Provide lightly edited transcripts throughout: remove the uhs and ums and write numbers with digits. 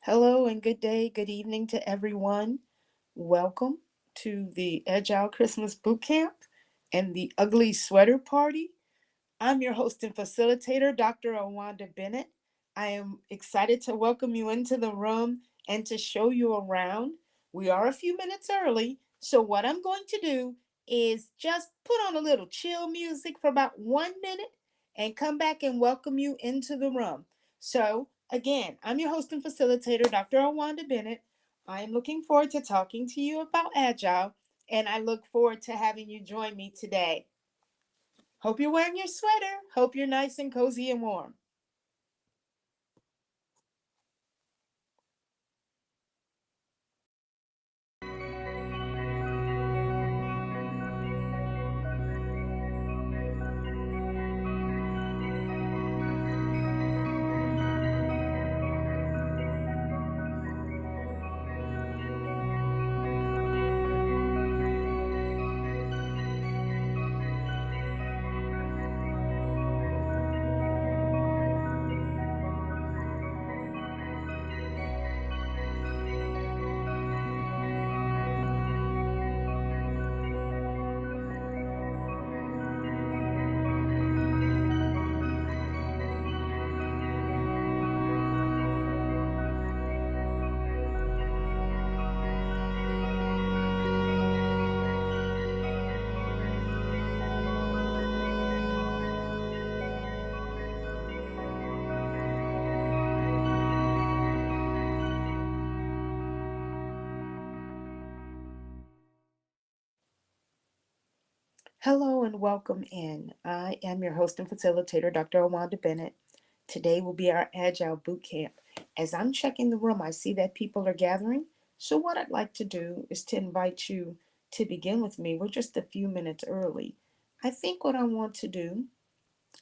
Hello and good day, good evening to everyone. Welcome to the Agile Christmas Bootcamp and the Ugly Sweater Party. I'm your host and facilitator, Dr. Awanda Bennett. I am excited to welcome you into the room and to show you around. We are a few minutes early, so what I'm going to do is just put on a little chill music for about 1 minute and come back and welcome you into the room. So, again, I'm your host and facilitator, Dr. Awanda Bennett. I am looking forward to talking to you about Agile, and I look forward to having you join me today. Hope you're wearing your sweater. Hope you're nice and cozy and warm. Hello and welcome in. I am your host and facilitator, Dr. Awanda Bennett. Today will be our Agile Boot Camp. As I'm checking the room, I see that people are gathering. So, what I'd like to do is to invite you to begin with me. We're just a few minutes early. I think what I want to do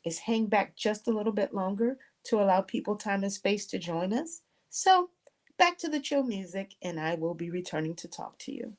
is hang back just a little bit longer to allow people time and space to join us. So, back to the chill music, and I will be returning to talk to you.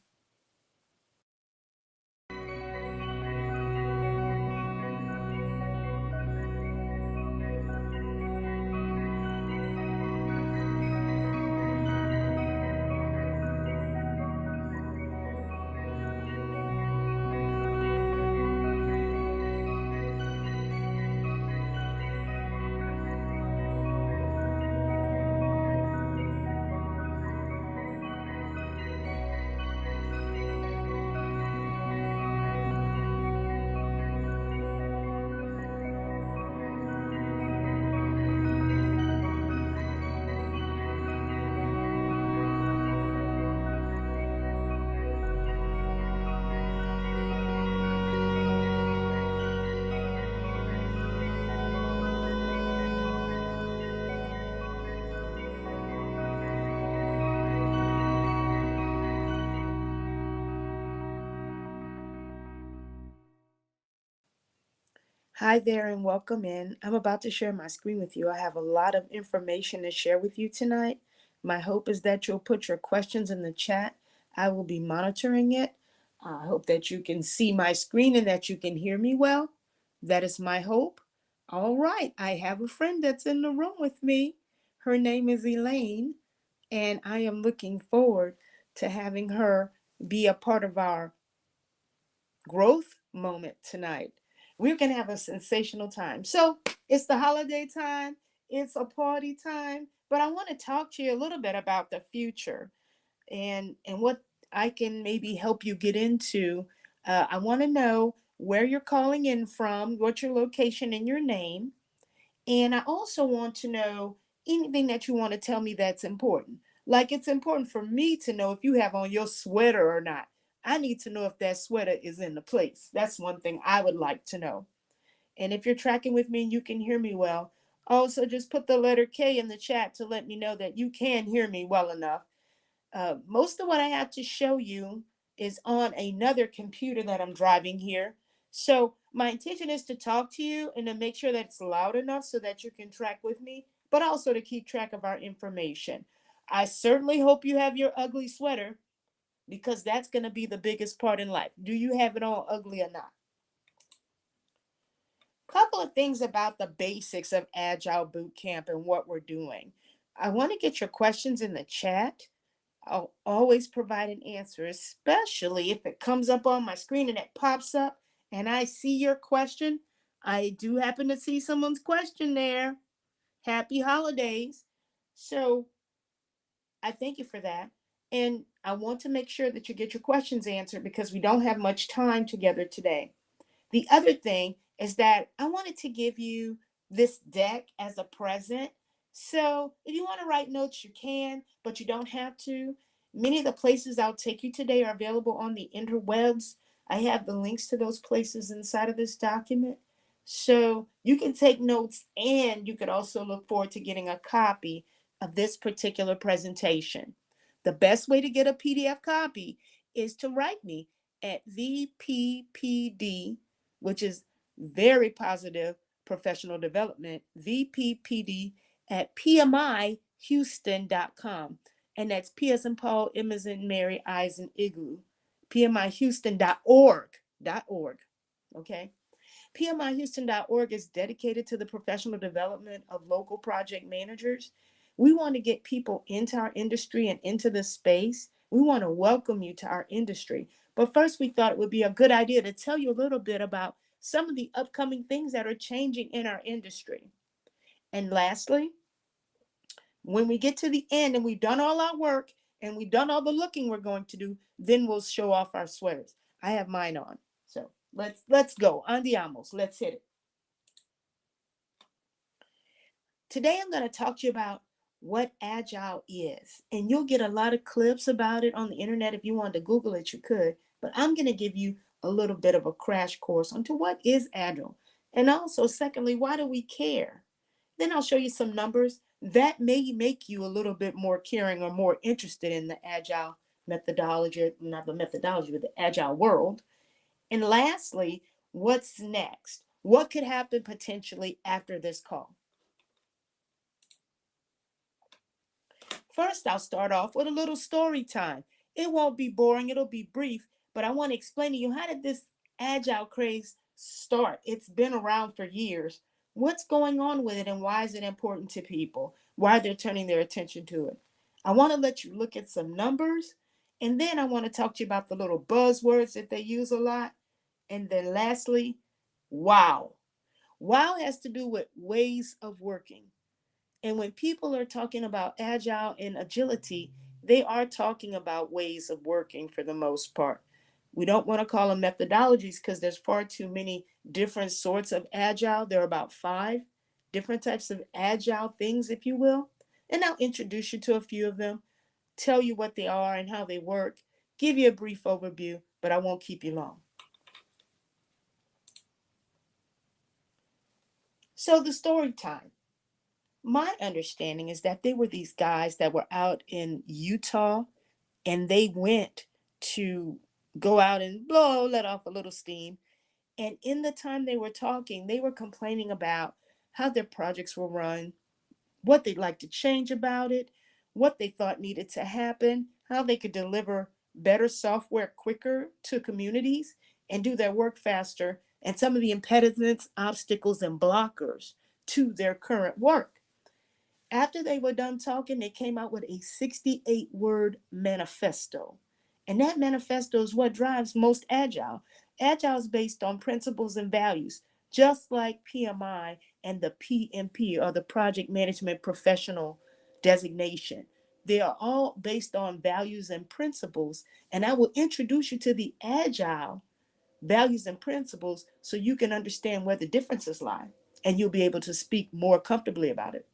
Hi there and welcome in. I'm about to share my screen with you. I have a lot of information to share with you tonight. My hope is that you'll put your questions in the chat. I will be monitoring it. I hope that you can see my screen and that you can hear me well. That is my hope. All right, I have a friend that's in the room with me. Her name is Elaine, and I am looking forward to having her be a part of our growth moment tonight. We're going to have a sensational time. So it's the holiday time, it's a party time, but I want to talk to you a little bit about the future and what I can maybe help you get into. I want to know where you're calling in from, what's your location and your name. And I also want to know anything that you want to tell me that's important. Like it's important for me to know if you have on your sweater or not. I need to know if that sweater is in the place. That's one thing I would like to know. And if you're tracking with me and you can hear me well, also just put the letter K in the chat to let me know that you can hear me well enough. Most of what I have to show you is on another computer that I'm driving here. So my intention is to talk to you and to make sure that it's loud enough so that you can track with me, but also to keep track of our information. I certainly hope you have your ugly sweater because that's going to be the biggest part in life. Do you have it on ugly or not? Couple of things about the basics of Agile Boot Camp and what we're doing. I want to get your questions in the chat. I'll always provide an answer, especially if it comes up on my screen and it pops up and I see your question. I do happen to see someone's question there. Happy holidays. So I thank you for that. And I want to make sure that you get your questions answered because we don't have much time together today. The other thing is that I wanted to give you this deck as a present. So if you want to write notes, you can, but you don't have to. Many of the places I'll take you today are available on the interwebs. I have the links to those places inside of this document. So you can take notes and you could also look forward to getting a copy of this particular presentation. The best way to get a PDF copy is to write me at VPPD, which is very positive professional development, VPPD at PMIHouston.com. And that's P as in Paul, M as in Mary, I as in Igloo, PMIHouston.org. Okay. PMIHouston.org is dedicated to the professional development of local project managers. We want to get people into our industry and into the space. We want to welcome you to our industry. But first, we thought it would be a good idea to tell you a little bit about some of the upcoming things that are changing in our industry. And lastly, when we get to the end and we've done all our work and we've done all the looking we're going to do, then we'll show off our sweaters. I have mine on. So let's go. Andiamos. Let's hit it. Today I'm going to talk to you about what Agile is. And you'll get a lot of clips about it on the internet. If you wanted to Google it, you could. But I'm going to give you a little bit of a crash course onto what is Agile. And also, secondly, why do we care? Then I'll show you some numbers that may make you a little bit more caring or more interested in the Agile methodology, not the methodology, but the Agile world. And lastly, what's next? What could happen potentially after this call? First, I'll start off with a little story time. It won't be boring, it'll be brief, but I want to explain to you, how did this Agile craze start? It's been around for years. What's going on with it and why is it important to people? Why they're turning their attention to it? I want to let you look at some numbers, and then I want to talk to you about the little buzzwords that they use a lot. And then lastly, wow. Wow has to do with ways of working. And when people are talking about agile and agility, they are talking about ways of working for the most part. We don't want to call them methodologies because there's far too many different sorts of agile. There are about 5 different types of agile things, if you will. And I'll introduce you to a few of them, tell you what they are and how they work, give you a brief overview, but I won't keep you long. So the story time. My understanding is that they were these guys that were out in Utah and they went to go out and let off a little steam. And in the time they were talking, they were complaining about how their projects were run, what they'd like to change about it, what they thought needed to happen, how they could deliver better software quicker to communities and do their work faster, and some of the impediments, obstacles, and blockers to their current work. After they were done talking, they came out with a 68-word manifesto. And that manifesto is what drives most Agile. Agile is based on principles and values, just like PMI and the PMP, or the Project Management Professional designation. They are all based on values and principles. And I will introduce you to the Agile values and principles so you can understand where the differences lie. And you'll be able to speak more comfortably about it.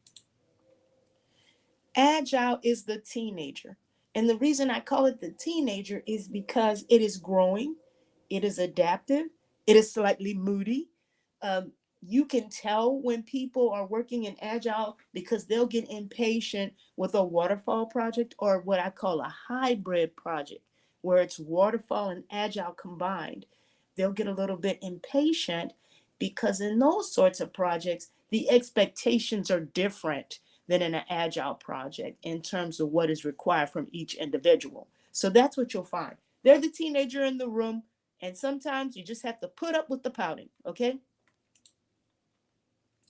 Agile is the teenager. And the reason I call it the teenager is because it is growing, it is adaptive, it is slightly moody. You can tell when people are working in Agile because they'll get impatient with a waterfall project or what I call a hybrid project, where it's waterfall and Agile combined. They'll get a little bit impatient because in those sorts of projects, the expectations are different than in an Agile project in terms of what is required from each individual. So that's what you'll find. They're the teenager in the room, and sometimes you just have to put up with the pouting, okay?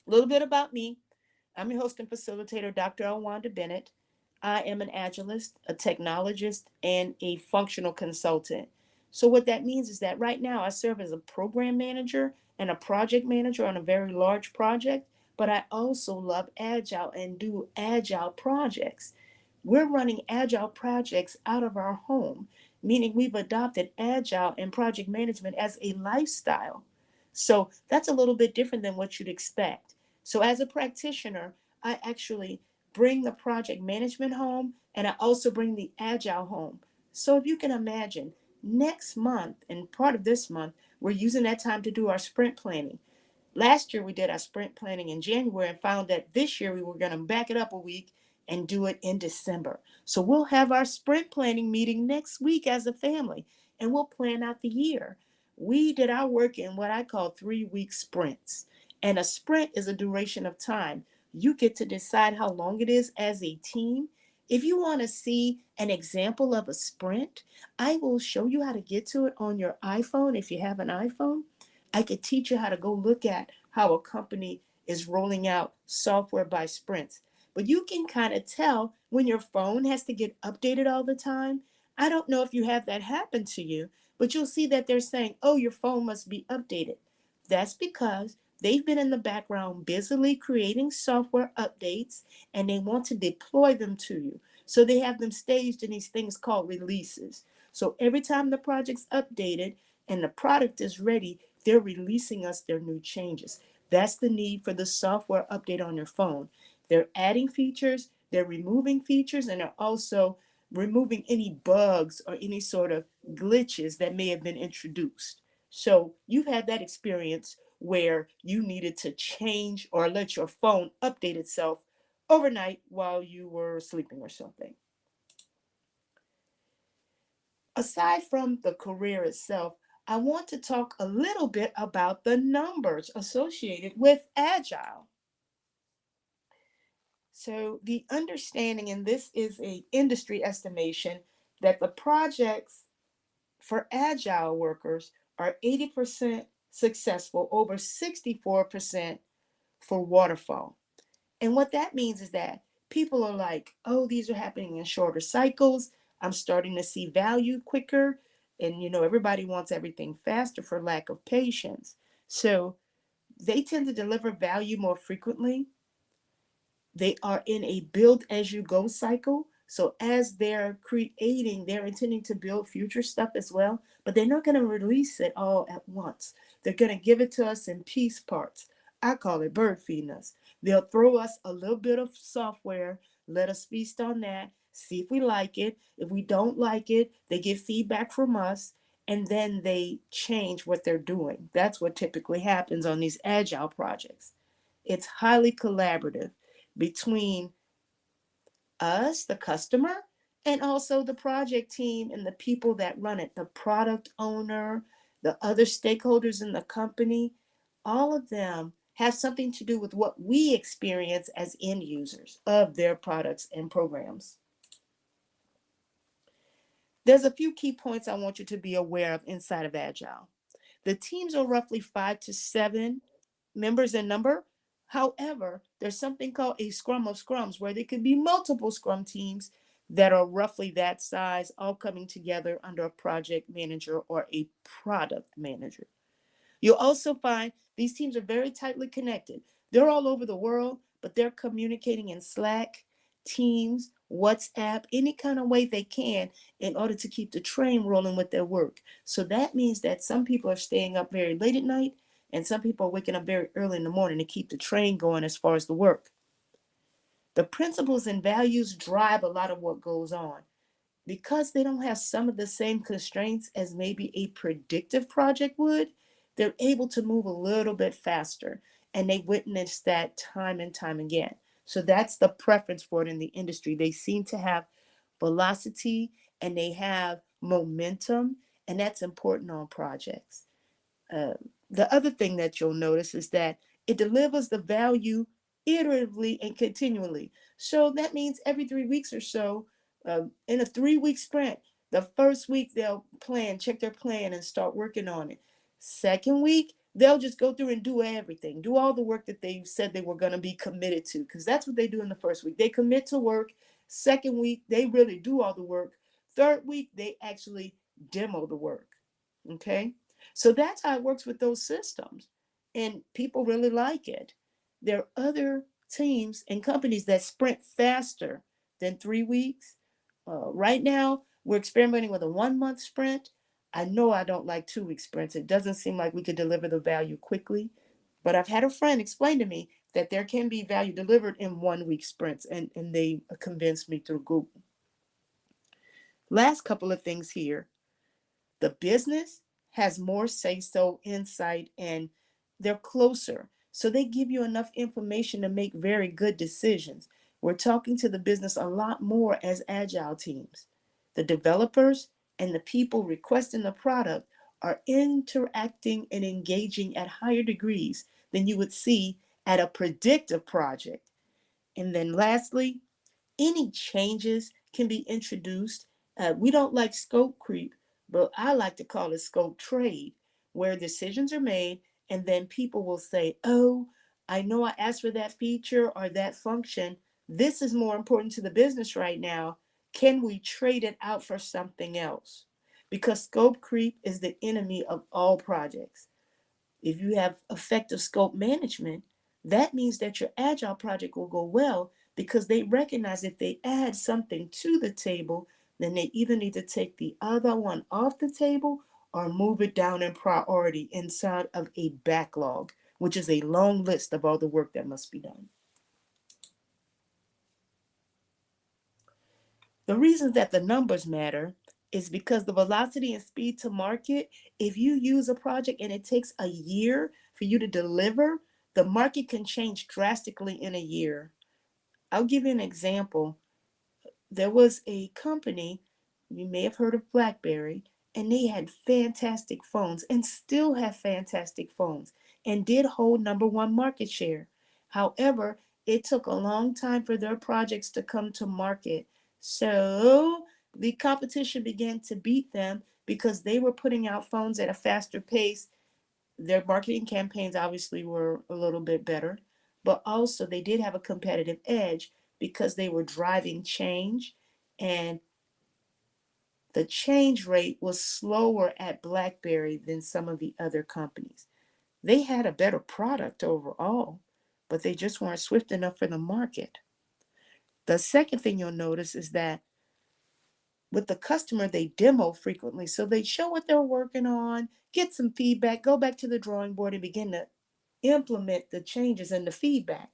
A little bit about me. I'm your host and facilitator, Dr. Elwanda Bennett. I am an agilist, a technologist, and a functional consultant. So, what that means is that right now I serve as a program manager and a project manager on a very large project, but I also love Agile and do Agile projects. We're running Agile projects out of our home, meaning we've adopted Agile and project management as a lifestyle. So that's a little bit different than what you'd expect. So, as a practitioner, I actually bring the project management home and I also bring the Agile home. So, if you can imagine, next month and part of this month, we're using that time to do our sprint planning. Last year we did our sprint planning in January and found that this year we were going to back it up a week and do it in December. So we'll have our sprint planning meeting next week as a family and we'll plan out the year. We did our work in what I call 3 week sprints. And a sprint is a duration of time. You get to decide how long it is as a team. If you want to see an example of a sprint, I will show you how to get to it on your iPhone if you have an iPhone. I could teach you how to go look at how a company is rolling out software by sprints. But you can kind of tell when your phone has to get updated all the time. I don't know if you have that happen to you, but you'll see that they're saying, oh, your phone must be updated. That's because they've been in the background busily creating software updates and they want to deploy them to you. So they have them staged in these things called releases. So every time the project's updated and the product is ready, they're releasing us their new changes. That's the need for the software update on your phone. They're adding features, they're removing features, and they're also removing any bugs or any sort of glitches that may have been introduced. So you've had that experience where you needed to change or let your phone update itself overnight while you were sleeping or something. Aside from the career itself, I want to talk a little bit about the numbers associated with Agile. So the understanding, and this is a industry estimation, that the projects for Agile workers are 80% successful, over 64% for waterfall. And what that means is that people are like, oh, these are happening in shorter cycles. I'm starting to see value quicker. And, everybody wants everything faster for lack of patience. So they tend to deliver value more frequently. They are in a build as you go cycle. So as they're creating, they're intending to build future stuff as well, but they're not going to release it all at once. They're going to give it to us in piece parts. I call it bird feeding us. They'll throw us a little bit of software, let us feast on that, see if we like it. If we don't like it, they get feedback from us, and then they change what they're doing. That's what typically happens on these agile projects. It's highly collaborative between us, the customer, and also the project team and the people that run it, the product owner, the other stakeholders in the company. All of them have something to do with what we experience as end users of their products and programs. There's a few key points I want you to be aware of inside of Agile. The teams are roughly 5 to 7 members in number. However, there's something called a scrum of scrums where there could be multiple scrum teams that are roughly that size, all coming together under a project manager or a product manager. You'll also find these teams are very tightly connected. They're all over the world, but they're communicating in Slack, Teams, WhatsApp, any kind of way they can in order to keep the train rolling with their work. So that means that some people are staying up very late at night and some people are waking up very early in the morning to keep the train going as far as the work. The principles and values drive a lot of what goes on because they don't have some of the same constraints as maybe a predictive project would. They're able to move a little bit faster, and they witness that time and time again. So that's the preference for it in the industry. They seem to have velocity and they have momentum, and that's important on projects. Uh, the other thing that you'll notice is that it delivers the value iteratively and continually. So that means every 3 weeks or so, in a 3 week sprint, the first week they'll check their plan and start working on it. Second week, They'll just go through and do everything, do all the work that they said they were going to be committed to, because that's what they do in the first week. They commit to work. Second week, they really do all the work. Third week, they actually demo the work. Okay? So that's how it works with those systems. And people really like it. There are other teams and companies that sprint faster than 3 weeks. Right now, we're experimenting with a 1 month sprint. I know I don't like 2 week sprints. It doesn't seem like we could deliver the value quickly. But I've had a friend explain to me that there can be value delivered in 1 week sprints, and they convinced me through Google. Last couple of things here. The business has more say so, insight, and they're closer. So they give you enough information to make very good decisions. We're talking to the business a lot more as agile teams. The developers and the people requesting the product are interacting and engaging at higher degrees than you would see at a predictive project. And then lastly, any changes can be introduced. We don't like scope creep, but I like to call it scope trade, where decisions are made and then people will say, oh, I know I asked for that feature or that function. This is more important to the business right now. Can we trade it out for something else? Because scope creep is the enemy of all projects. If you have effective scope management, that means that your agile project will go well because they recognize if they add something to the table, then they either need to take the other one off the table or move it down in priority inside of a backlog, which is a long list of all the work that must be done. The reason that the numbers matter is because the velocity and speed to market, if you use a project and it takes a year for you to deliver, the market can change drastically in a year. I'll give you an example. There was a company, you may have heard of BlackBerry, and they had fantastic phones and still have fantastic phones and did hold number one market share. However, it took a long time for their projects to come to market. So the competition began to beat them because they were putting out phones at a faster pace. Their marketing campaigns obviously were a little bit better, but also they did have a competitive edge because they were driving change, and the change rate was slower at BlackBerry than some of the other companies. They had a better product overall, but they just weren't swift enough for the market. The second thing you'll notice is that with the customer, they demo frequently. So they show what they're working on, get some feedback, go back to the drawing board, and begin to implement the changes and the feedback.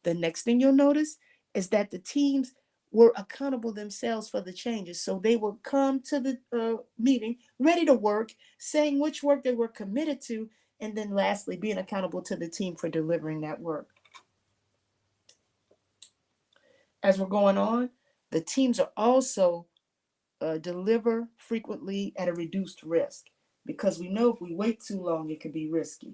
The next thing you'll notice is that the teams were accountable themselves for the changes. So they will come to the meeting ready to work, saying which work they were committed to, and then lastly, being accountable to the team for delivering that work. As we're going on, the teams are also deliver frequently at a reduced risk because we know if we wait too long, it could be risky.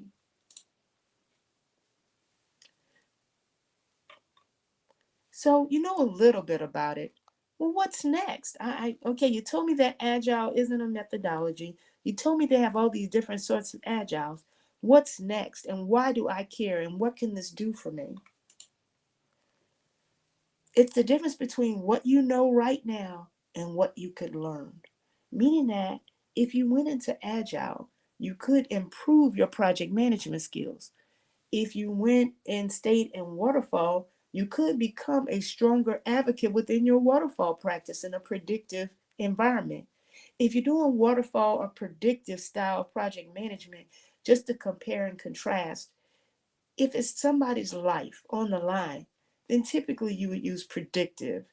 So you know a little bit about it. Well, what's next? Okay, you told me that agile isn't a methodology. You told me they have all these different sorts of agiles. What's next, and why do I care, and what can this do for me? It's the difference between what you know right now and what you could learn. Meaning that if you went into agile, you could improve your project management skills. If you went and stayed in waterfall, you could become a stronger advocate within your waterfall practice in a predictive environment. If you're doing waterfall or predictive style of project management, just to compare and contrast, if it's somebody's life on the line, then typically you would use predictive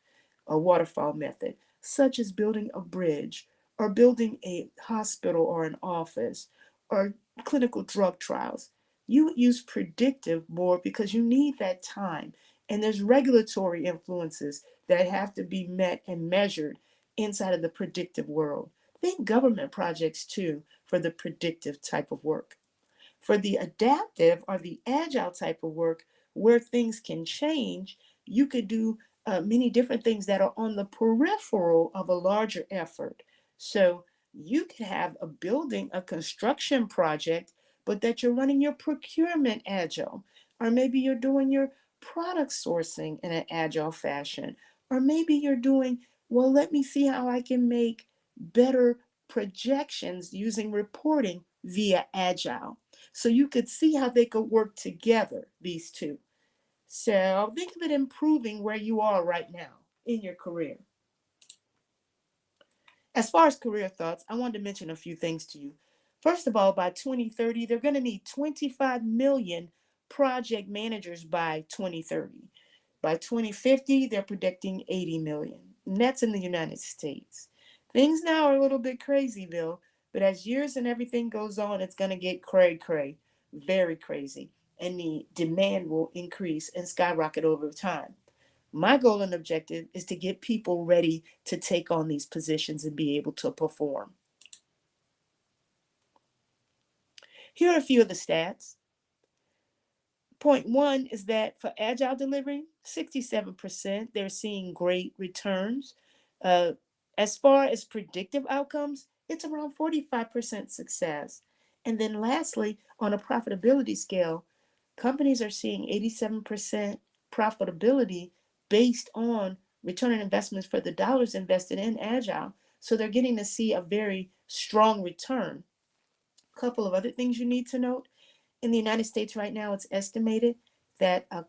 or waterfall method, such as building a bridge or building a hospital or an office or clinical drug trials. You would use predictive more because you need that time. And there's regulatory influences that have to be met and measured inside of the predictive world. Think government projects too for the predictive type of work. For the adaptive or the agile type of work where things can change, you could do many different things that are on the peripheral of a larger effort. So you could have a building, a construction project, but that you're running your procurement agile, or maybe you're doing your product sourcing in an agile fashion, or maybe you're doing, well, let me see how I can make better projections using reporting via agile. So you could see how they could work together, these two. So think of it improving where you are right now in your career. As far as career thoughts, I wanted to mention a few things to you. First of all, by 2030, they're going to need 25 million project managers by 2030. By 2050, they're predicting 80 million. And that's in the United States. Things now are a little bit crazy, Bill, but as years and everything goes on, it's going to get cray, very crazy. And the demand will increase and skyrocket over time. My goal and objective is to get people ready to take on these positions and be able to perform. Here are a few of the stats. Point one is that for agile delivery, 67%, they're seeing great returns. Uh, as far as predictive outcomes, it's around 45% success. And then lastly, on a profitability scale, companies are seeing 87% profitability based on return on investments for the dollars invested in agile. So they're getting to see a very strong return. A couple of other things you need to note. In the United States right now, it's estimated that a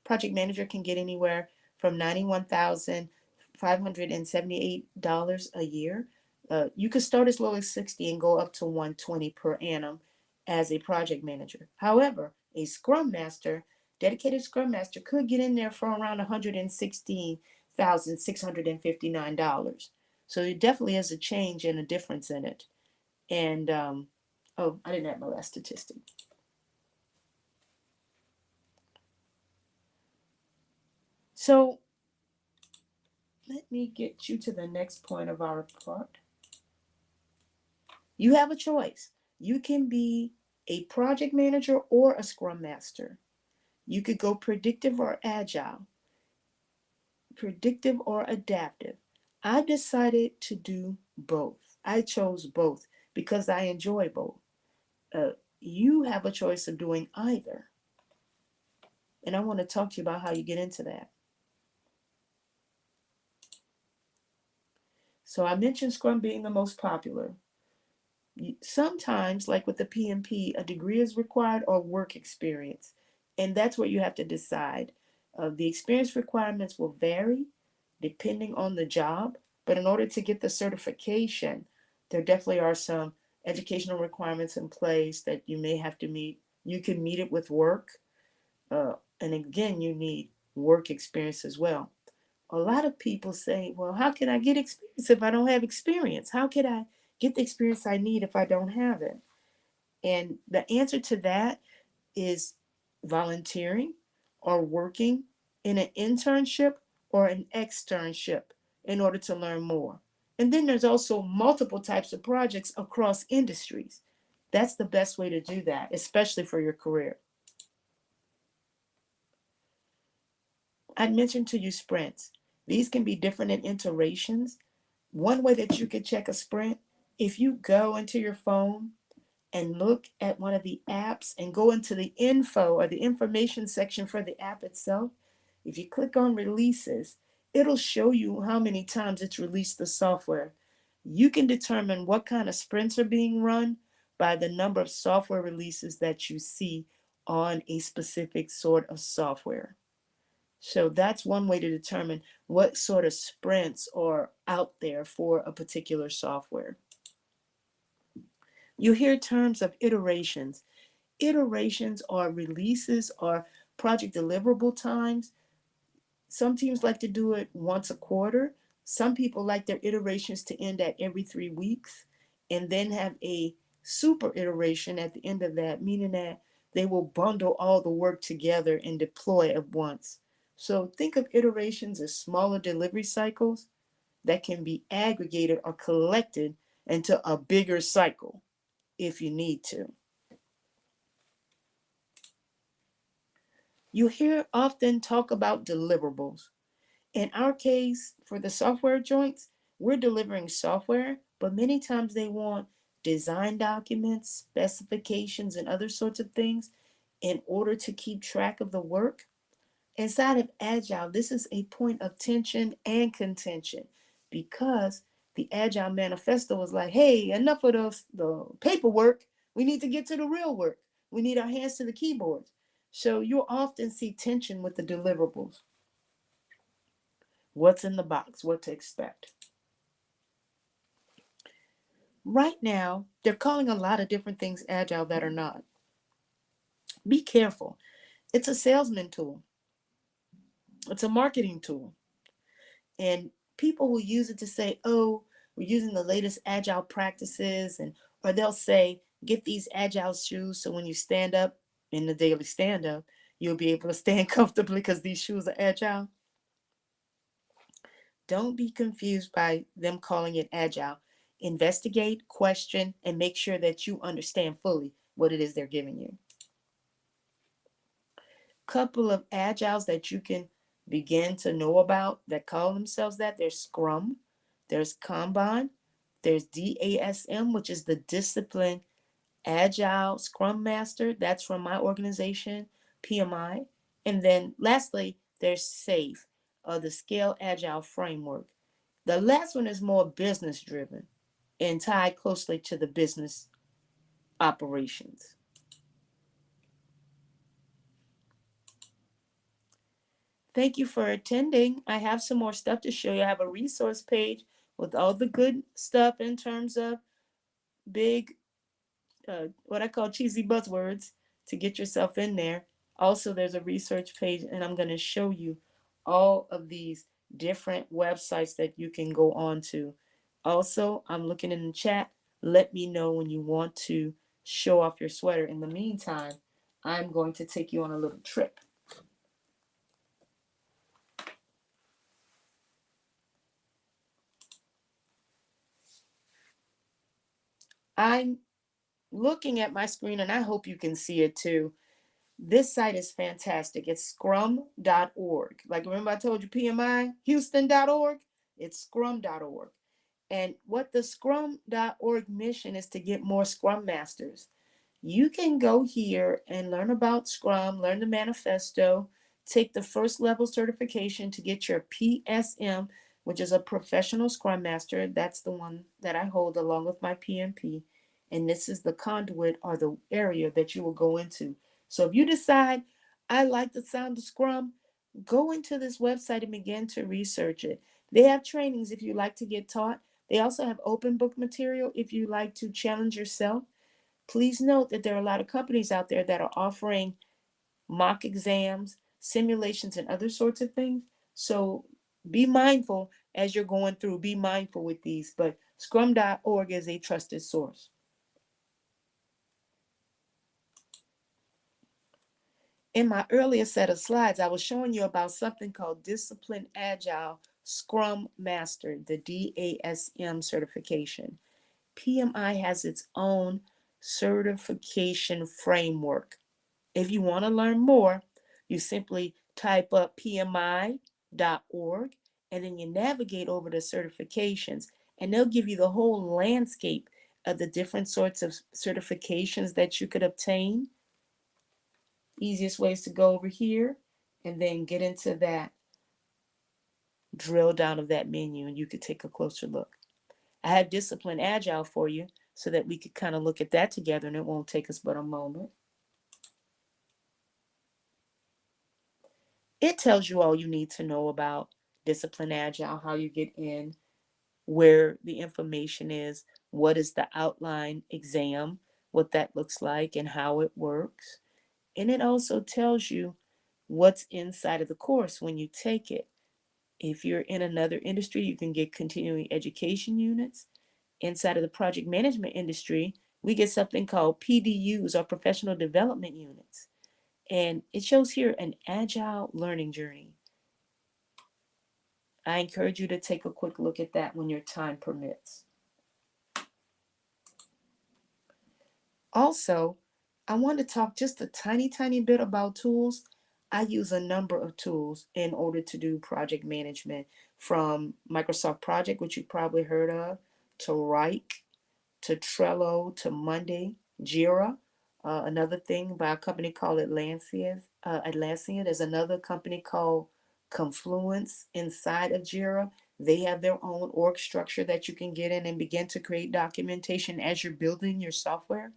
project manager can get anywhere from $91,578 a year. You could start as low as 60 and go up to 120 per annum as a project manager. However, a scrum master, dedicated scrum master, could get in there for around $116,659. So there definitely is a change and a difference in it. And oh, I didn't have my last statistic. So let me get you to the next point of our report. You have a choice. You can be a project manager or a scrum master. You could go predictive or adaptive. I decided to do both. I chose both because I enjoy both. Uh, you have a choice of doing either. And I want to talk to you about how you get into that. So I mentioned Scrum being the most popular. Sometimes, like with the PMP, a degree is required or work experience. And that's what you have to decide. The experience requirements will vary depending on the job, but in order to get the certification, there definitely are some educational requirements in place that you may have to meet. You can meet it with work, and again, you need work experience as well. A lot of people say, well, how can I get experience if I don't have experience? How can I get the experience I need if I don't have it? And the answer to that is volunteering or working in an internship or an externship in order to learn more. And then there's also multiple types of projects across industries. That's the best way to do that, especially for your career. I mentioned to you sprints. These can be different in iterations. One way that you could check a sprint, if you go into your phone and look at one of the apps and go into the info or the information section for the app itself, if you click on releases, it'll show you how many times it's released the software. You can determine what kind of sprints are being run by the number of software releases that you see on a specific sort of software. So that's one way to determine what sort of sprints are out there for a particular software. You hear terms of iterations. Iterations are releases or project deliverable times. Some teams like to do it once a quarter. Some people like their iterations to end at every 3 weeks and then have a super iteration at the end of that, meaning that they will bundle all the work together and deploy at once. So think of iterations as smaller delivery cycles that can be aggregated or collected into a bigger cycle if you need to. You hear often talk about deliverables. In our case, for the software joints, we're delivering software, but many times they want design documents, specifications, and other sorts of things in order to keep track of the work. Inside of Agile, this is a point of tension and contention because the Agile manifesto was like, hey, enough of the paperwork. We need to get to the real work. We need our hands to the keyboards. So you'll often see tension with the deliverables. What's in the box? What to expect? Right now, they're calling a lot of different things Agile that are not. Be careful. It's a salesman tool, it's a marketing tool. And people will use it to say, oh, we're using the latest Agile practices. And or they'll say, get these Agile shoes so when you stand up in the daily stand up, you'll be able to stand comfortably because these shoes are Agile. Don't be confused by them calling it Agile. Investigate, question, and make sure that you understand fully what it is they're giving you. Couple of Agiles that you can begin to know about that call themselves that. There's Scrum, there's Kanban, there's DASM, which is the Discipline Agile Scrum Master. That's from my organization, PMI. And then lastly, there's SAFe, the Scale Agile Framework. The last one is more business driven and tied closely to the business operations. Thank you for attending. I have some more stuff to show you. I have a resource page with all the good stuff in terms of big, what I call cheesy buzzwords to get yourself in there. Also, there's a research page, and I'm going to show you all of these different websites that you can go on to. Also, I'm looking in the chat. Let me know when you want to show off your sweater. In the meantime, I'm going to take you on a little trip. I'm looking at my screen, and I hope you can see it too. This site is fantastic. It's scrum.org. Like, remember I told you PMI, Houston.org? It's scrum.org. And what the scrum.org mission is to get more scrum masters. You can go here and learn about Scrum, learn the manifesto, take the first level certification to get your PSM, which is a professional Scrum Master. That's the one that I hold along with my PMP. And this is the conduit or the area that you will go into. So if you decide, I like the sound of Scrum, go into this website and begin to research it. They have trainings if you like to get taught. They also have open book material if you like to challenge yourself. Please note that there are a lot of companies out there that are offering mock exams, simulations, and other sorts of things. So be mindful as you're going through, be mindful with these. But scrum.org is a trusted source. In my earlier set of slides, I was showing you about something called Discipline Agile Scrum Master, the DASM certification. PMI has its own certification framework. If you want to learn more, you simply type up pmi.org and then you navigate over to certifications, and they'll give you the whole landscape of the different sorts of certifications that you could obtain. Easiest ways to go over here and then get into that drill down of that menu, and you could take a closer look. I have Discipline Agile for you so that we could kind of look at that together, and it won't take us but a moment. It tells you all you need to know about Discipline Agile, how you get in, where the information is, what is the outline exam, what that looks like, and how it works. And it also tells you what's inside of the course when you take it. If you're in another industry, you can get continuing education units. Inside of the project management industry, we get something called PDUs or professional development units. And it shows here an agile learning journey. I encourage you to take a quick look at that when your time permits. Also, I want to talk just a tiny bit about tools. I use a number of tools in order to do project management, from Microsoft Project, which you've probably heard of, to Wrike, to Trello to Monday, Jira. Another thing by a company called Atlassian. There's another company called Confluence inside of Jira. They have their own org structure that you can get in and begin to create documentation as you're building your software.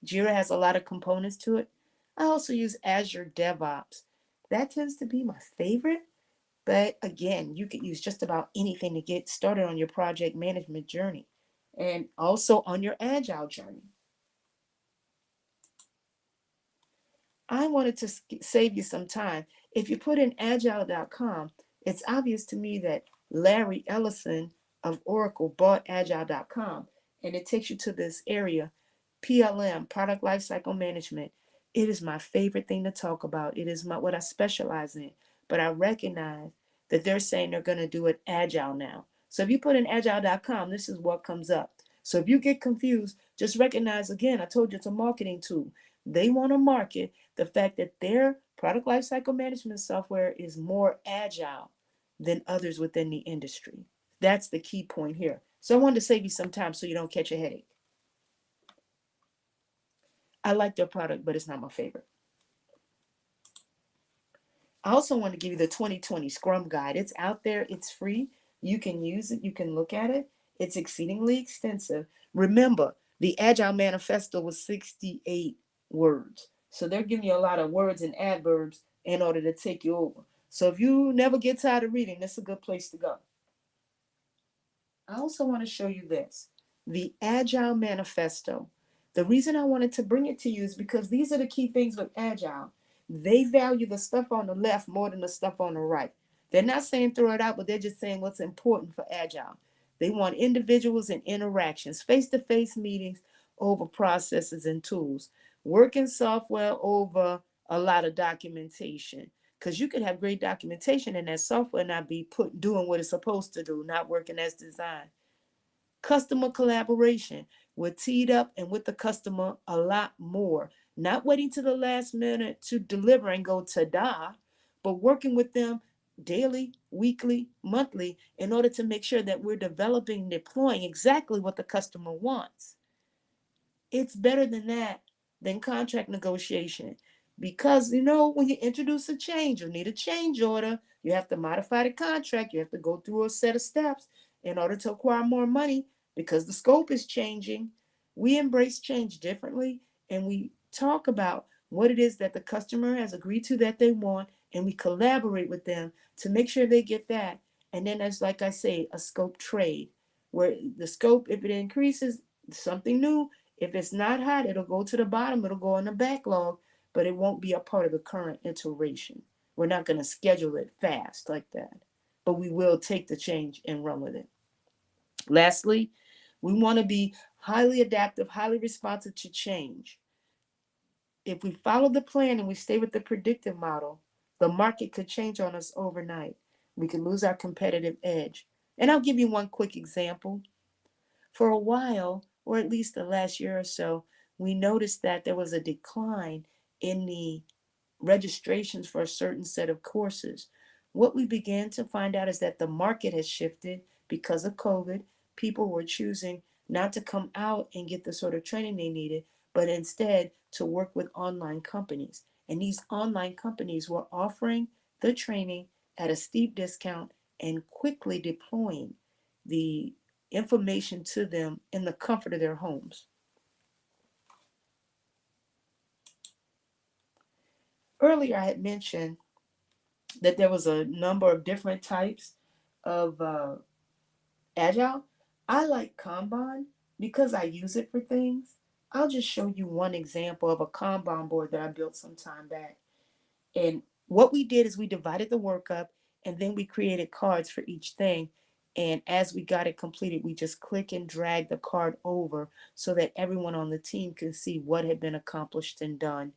Jira has a lot of components to it. I also use Azure DevOps. That tends to be my favorite, but again, you could use just about anything to get started on your project management journey and also on your Agile journey. I wanted to save you some time. If you put in agile.com, it's obvious to me that Larry Ellison of Oracle bought agile.com, and it takes you to this area, PLM, product lifecycle management. It is my favorite thing to talk about. It is what I specialize in. But I recognize that they're saying they're going to do it agile now. So if you put in agile.com, this is what comes up. So if you get confused, just recognize again, I told you it's a marketing tool. They want to market the fact that their product lifecycle management software is more agile than others within the industry. That's the key point here. So I wanted to save you some time so you don't catch a headache. I like their product, but it's not my favorite. I also want to give you the 2020 Scrum Guide. It's out there, it's free. You can use it, you can look at it. It's exceedingly extensive. Remember, the Agile Manifesto was 68 words. So they're giving you a lot of words and adverbs in order to take you over. So if you never get tired of reading, that's a good place to go. I also want to show you this, the Agile Manifesto. The reason I wanted to bring it to you is because these are the key things with Agile. They value the stuff on the left more than the stuff on the right. They're not saying throw it out, but they're just saying what's important for Agile. They want individuals and interactions, face-to-face meetings over processes and tools, working software over a lot of documentation. Because you could have great documentation and that software not be doing what it's supposed to do, not working as designed. Customer collaboration. We're teed up and with the customer a lot more. Not waiting to the last minute to deliver and go ta-da, but working with them daily, weekly, monthly in order to make sure that we're developing and deploying exactly what the customer wants. It's better than that, than contract negotiation. Because, when you introduce a change, you need a change order. You have to modify the contract. You have to go through a set of steps in order to acquire more money because the scope is changing. We embrace change differently and we talk about what it is that the customer has agreed to that they want, and we collaborate with them to make sure they get that. And then there's, like I say, a scope trade where the scope, if it increases, something new. If it's not hot, it'll go to the bottom, it'll go in the backlog, but it won't be a part of the current iteration. We're not going to schedule it fast like that, but we will take the change and run with it. Lastly, we want to be highly adaptive, highly responsive to change. If we follow the plan and we stay with the predictive model, the market could change on us overnight. We could lose our competitive edge. And I'll give you one quick example. For a while, or at least the last year or so, we noticed that there was a decline in the registrations for a certain set of courses. What we began to find out is that the market has shifted because of COVID. People were choosing not to come out and get the sort of training they needed, but instead to work with online companies. And these online companies were offering the training at a steep discount and quickly deploying the information to them in the comfort of their homes. Earlier, I had mentioned that there was a number of different types of Agile. I like Kanban because I use it for things. I'll just show you one example of a Kanban board that I built some time back. And what we did is we divided the work up and then we created cards for each thing. And as we got it completed, we just click and drag the card over so that everyone on the team can see what had been accomplished and done.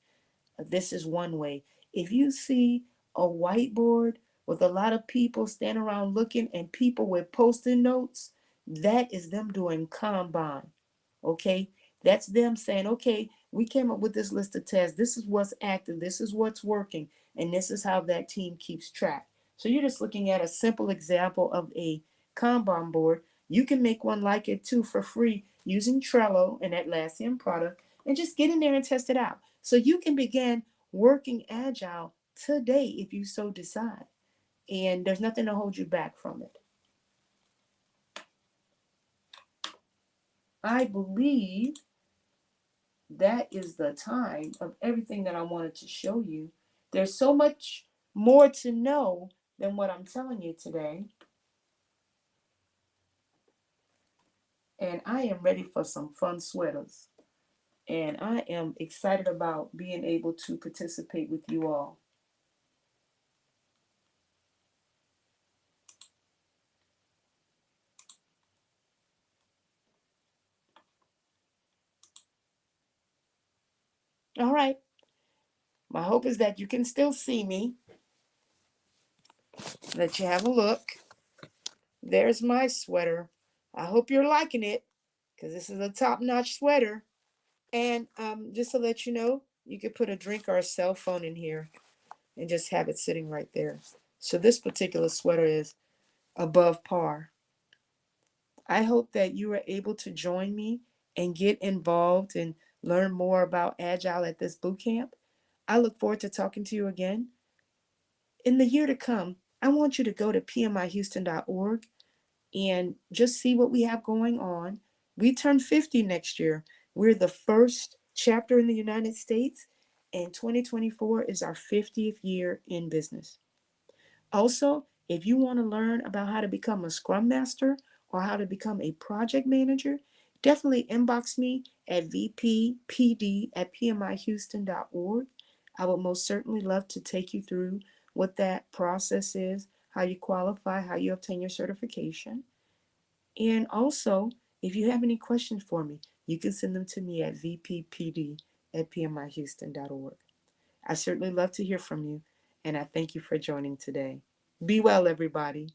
This is one way. If you see a whiteboard with a lot of people standing around looking and people with post-it notes, that is them doing Kanban. Okay? That's them saying, okay, we came up with this list of tasks. This is what's active. This is what's working. And this is how that team keeps track. So you're just looking at a simple example of a Kanban board. You can make one like it too for free using Trello and Atlassian product, and just get in there and test it out. So you can begin working agile today if you so decide. And there's nothing to hold you back from it. I believe that is the time of everything that I wanted to show you. There's so much more to know than what I'm telling you today. And I am ready for some fun sweaters. And I am excited about being able to participate with you all. All right. My hope is that you can still see me, that you have a look. There's my sweater. I hope you're liking it because this is a top notch sweater. And just to let you know, you could put a drink or a cell phone in here and just have it sitting right there. So this particular sweater is above par. I hope that you are able to join me and get involved and learn more about Agile at this boot camp. I look forward to talking to you again. In the year to come, I want you to go to pmihouston.org and just see what we have going on. We turn 50 next year. We're the first chapter in the United States, and 2024 is our 50th year in business. Also, if you want to learn about how to become a Scrum Master or how to become a project manager, definitely inbox me at vppd@pmihouston.org. I would most certainly love to take you through what that process is, how you qualify, how you obtain your certification. And also, if you have any questions for me, you can send them to me at vppd@pmihouston.org. I certainly love to hear from you, and I thank you for joining today. Be well, everybody.